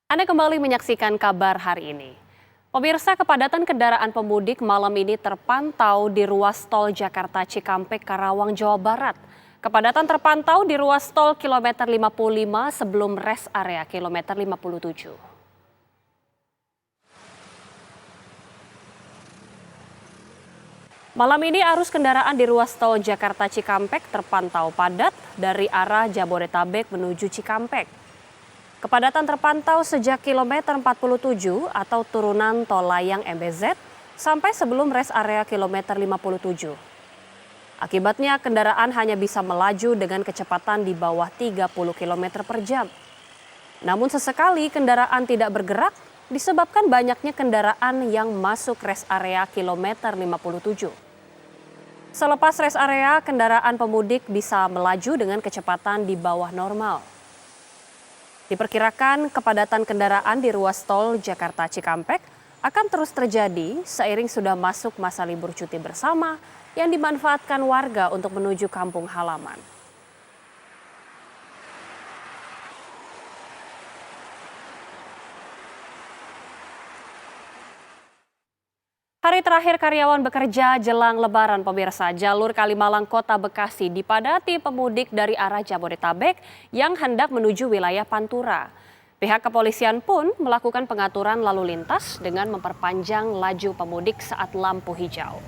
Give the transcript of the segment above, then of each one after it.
Anda kembali menyaksikan kabar hari ini. Pemirsa, kepadatan kendaraan pemudik malam ini terpantau di ruas tol Jakarta Cikampek Karawang, Jawa Barat. Kepadatan terpantau di ruas tol kilometer 55 sebelum rest area kilometer 57. Malam ini arus kendaraan di ruas tol Jakarta Cikampek terpantau padat dari arah Jabodetabek menuju Cikampek. Kepadatan terpantau sejak kilometer 47 atau turunan tol layang MBZ sampai sebelum rest area kilometer 57. Akibatnya kendaraan hanya bisa melaju dengan kecepatan di bawah 30 km per jam. Namun sesekali kendaraan tidak bergerak disebabkan banyaknya kendaraan yang masuk rest area kilometer 57. Selepas rest area, kendaraan pemudik bisa melaju dengan kecepatan di bawah normal. Diperkirakan kepadatan kendaraan di ruas tol Jakarta Cikampek akan terus terjadi seiring sudah masuk masa libur cuti bersama yang dimanfaatkan warga untuk menuju kampung halaman. Hari terakhir karyawan bekerja jelang Lebaran, pemirsa, jalur Kalimalang Kota Bekasi dipadati pemudik dari arah Jabodetabek yang hendak menuju wilayah Pantura. Pihak kepolisian pun melakukan pengaturan lalu lintas dengan memperpanjang laju pemudik saat lampu hijau.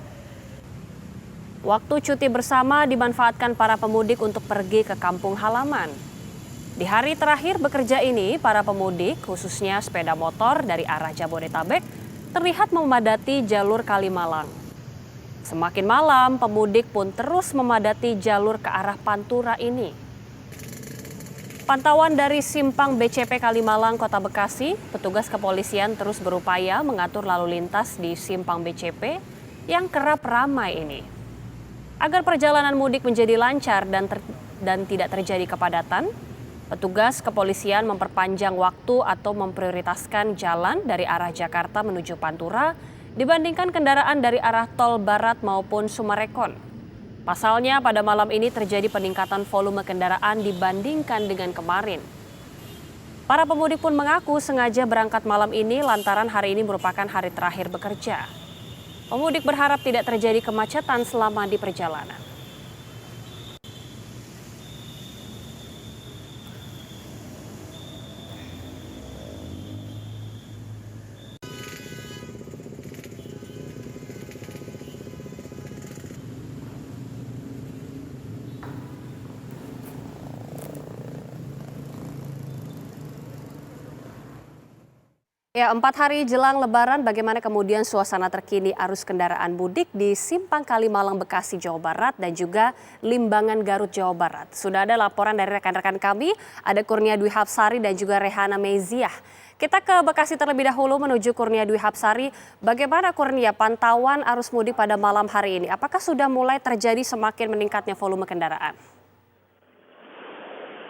Waktu cuti bersama dimanfaatkan para pemudik untuk pergi ke kampung halaman. Di hari terakhir bekerja ini, para pemudik, khususnya sepeda motor dari arah Jabodetabek, terlihat memadati jalur Kalimalang. Semakin malam, pemudik pun terus memadati jalur ke arah Pantura ini. Pantauan dari Simpang BCP Kalimalang, Kota Bekasi, petugas kepolisian terus berupaya mengatur lalu lintas di Simpang BCP yang kerap ramai ini. Agar perjalanan mudik menjadi lancar dan tidak terjadi kepadatan, petugas kepolisian memperpanjang waktu atau memprioritaskan jalan dari arah Jakarta menuju Pantura dibandingkan kendaraan dari arah tol Barat maupun Sumarekon. Pasalnya pada malam ini terjadi peningkatan volume kendaraan dibandingkan dengan kemarin. Para pemudik pun mengaku sengaja berangkat malam ini lantaran hari ini merupakan hari terakhir bekerja. Pemudik berharap tidak terjadi kemacetan selama di perjalanan. Ya, 4 hari jelang Lebaran, bagaimana kemudian suasana terkini arus kendaraan mudik di Simpang Kalimalang, Bekasi, Jawa Barat dan juga Limbangan, Garut, Jawa Barat. Sudah ada laporan dari rekan-rekan kami, ada Kurnia Dwi Hapsari dan juga Rehana Meziah. Kita ke Bekasi terlebih dahulu menuju Kurnia Dwi Hapsari. Bagaimana Kurnia pantauan arus mudik pada malam hari ini? Apakah sudah mulai terjadi semakin meningkatnya volume kendaraan?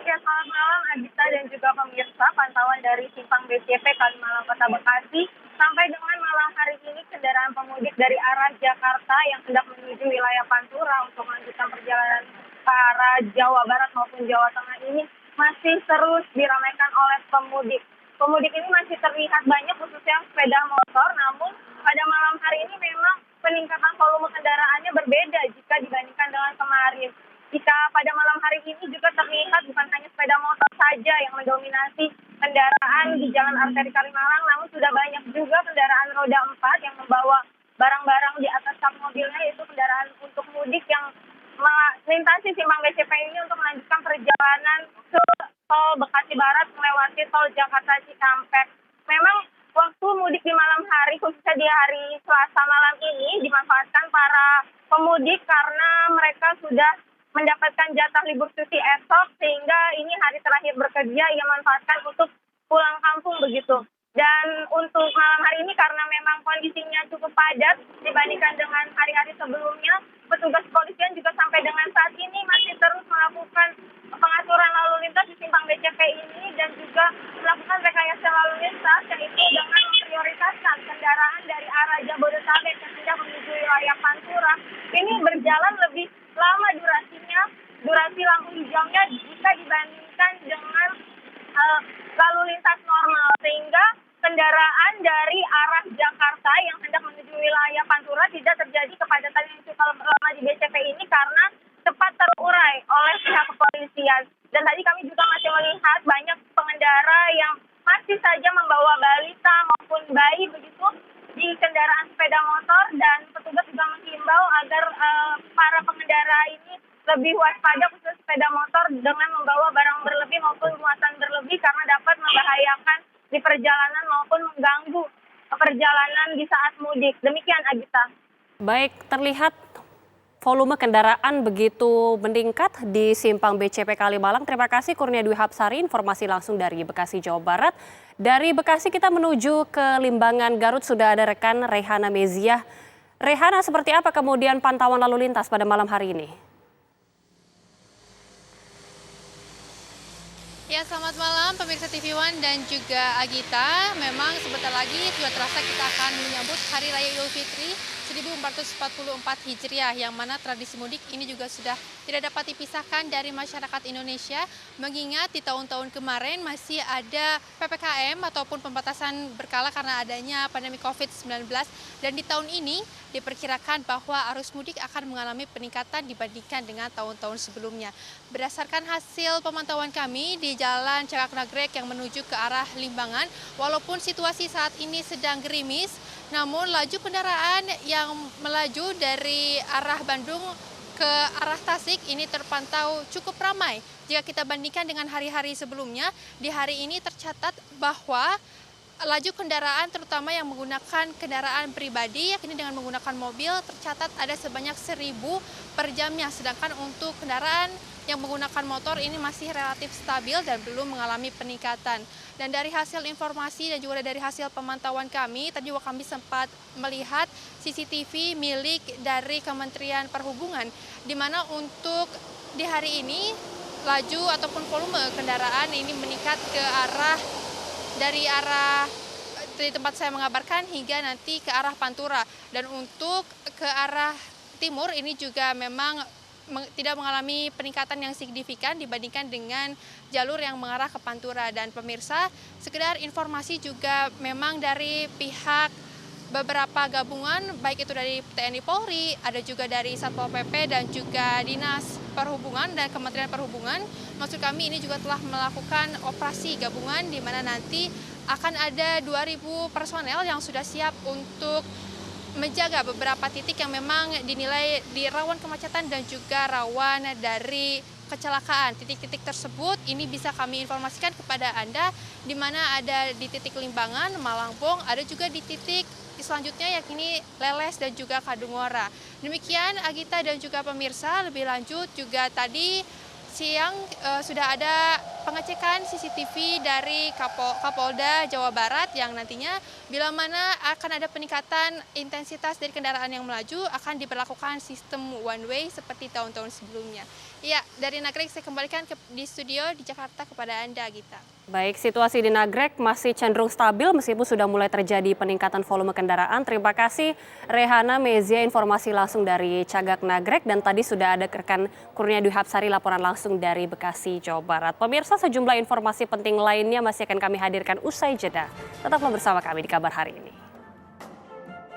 Ya, selamat malam Agita dan juga pemirsa. Pantauan dari Simpang BCP Kalimalang Kota Bekasi sampai dengan malam hari ini kendaraan pemudik dari arah Jakarta yang hendak menuju wilayah Pantura untuk melanjutkan perjalanan ke arah Jawa Barat maupun Jawa Tengah ini masih terus diramaikan oleh pemudik. Pemudik ini masih terlihat banyak khususnya sepeda motor, namun pada malam hari ini memang peningkatan volume kendaraannya berbeda jika dibandingkan dengan kemarin. Jika pada malam hari ini juga terlihat bukan hanya sepeda motor saja yang mendominasi kendaraan di Jalan Arteri Kalimalang, namun sudah banyak juga kendaraan roda 4 yang membawa barang-barang di atas kap mobilnya, yaitu kendaraan untuk mudik yang melintasi Simpang BCP ini untuk melanjutkan perjalanan ke tol Bekasi Barat melewati tol Jakarta Cikampek. Memang waktu mudik di malam hari, khususnya di hari Selasa malam ini, dimanfaatkan para pemudik karena mereka sudah mendapatkan jatah libur cuti esok, sehingga ini hari terakhir bekerja ia manfaatkan untuk pulang kampung begitu. Dan untuk malam hari ini karena memang kondisinya cukup padat dibandingkan dengan hari-hari sebelumnya, petugas kepolisian juga sampai dengan saat ini masih terus melakukan pengaturan lalu lintas di Simpang BCP ini dan juga melakukan rekayasa lalu lintas, yaitu dengan memprioritaskan kendaraan dari arah Jabodetabek yang hendak menuju wilayah Pantura ini berjalan lebih lama durasi lampu hijaunya jika dibandingkan dengan lalu lintas normal, sehingga kendaraan dari arah Jakarta yang hendak menuju wilayah Pantura tidak terjadi kepadatan yang cukup lama di BCP ini karena cepat terurai oleh pihak kepolisian. Dan tadi kami juga masih melihat banyak pengendara yang masih saja membawa balita maupun bayi begitu di kendaraan sepeda motor, dan petugas juga menghimbau agar para pengendara ini lebih waspada khusus sepeda motor dengan membawa barang berlebih maupun muatan berlebih karena dapat membahayakan di perjalanan maupun mengganggu perjalanan di saat mudik. Demikian, Agita. Baik, terlihat volume kendaraan begitu meningkat di Simpang BCP Kalimalang. Terima kasih Kurnia Dwi Hapsari, informasi langsung dari Bekasi, Jawa Barat. Dari Bekasi kita menuju ke Limbangan, Garut, sudah ada rekan Rehana Meziah. Rehana, seperti apa kemudian pantauan lalu lintas pada malam hari ini? Ya, selamat malam pemirsa TV One dan juga Agita. Memang sebentar lagi sudah terasa kita akan menyambut Hari Raya Idul Fitri 1444 Hijriah, yang mana tradisi mudik ini juga sudah tidak dapat dipisahkan dari masyarakat Indonesia, mengingat di tahun-tahun kemarin masih ada PPKM ataupun pembatasan berkala karena adanya pandemi COVID-19, dan di tahun ini diperkirakan bahwa arus mudik akan mengalami peningkatan dibandingkan dengan tahun-tahun sebelumnya. Berdasarkan hasil pemantauan kami di Jalan Cagak Nagrek yang menuju ke arah Limbangan, walaupun situasi saat ini sedang gerimis, namun laju kendaraan yang melaju dari arah Bandung ke arah Tasik ini terpantau cukup ramai. Jika kita bandingkan dengan hari-hari sebelumnya, di hari ini tercatat bahwa laju kendaraan terutama yang menggunakan kendaraan pribadi, yakni dengan menggunakan mobil, tercatat ada sebanyak 1.000 per jamnya. Sedangkan untuk kendaraan yang menggunakan motor ini masih relatif stabil dan belum mengalami peningkatan. Dan dari hasil informasi dan juga dari hasil pemantauan kami, tadi juga kami sempat melihat CCTV milik dari Kementerian Perhubungan, di mana untuk di hari ini laju ataupun volume kendaraan ini meningkat ke arah dari tempat saya mengabarkan hingga nanti ke arah Pantura, dan untuk ke arah timur ini juga memang tidak mengalami peningkatan yang signifikan dibandingkan dengan jalur yang mengarah ke Pantura. Dan pemirsa, sekedar informasi juga memang dari pihak beberapa gabungan, baik itu dari TNI Polri, ada juga dari Satpol PP dan juga Dinas Perhubungan dan Kementerian Perhubungan. Maksud kami ini juga telah melakukan operasi gabungan di mana nanti akan ada 2.000 personel yang sudah siap untuk menjaga beberapa titik yang memang dinilai di rawan kemacetan dan juga rawan dari kecelakaan. Titik-titik tersebut ini bisa kami informasikan kepada Anda, di mana ada di titik Limbangan, Malangbong, ada juga di titik selanjutnya yakni Leles dan juga Kadungora. Demikian Agita dan juga pemirsa, lebih lanjut juga tadi siang sudah ada pengecekan CCTV dari Kapolda Jawa Barat yang nantinya bila mana akan ada peningkatan intensitas dari kendaraan yang melaju akan diberlakukan sistem one way seperti tahun-tahun sebelumnya. Ya, dari Nagrek saya kembalikan di studio di Jakarta kepada Anda, Gita. Baik, situasi di Nagrek masih cenderung stabil meskipun sudah mulai terjadi peningkatan volume kendaraan. Terima kasih Rehana Meziah, informasi langsung dari Cagak Nagrek, dan tadi sudah ada rekan Kurnia Dwi Hapsari laporan langsung dari Bekasi, Jawa Barat. Pemirsa, sejumlah informasi penting lainnya masih akan kami hadirkan usai jeda. Tetaplah bersama kami di Kabar Hari Ini.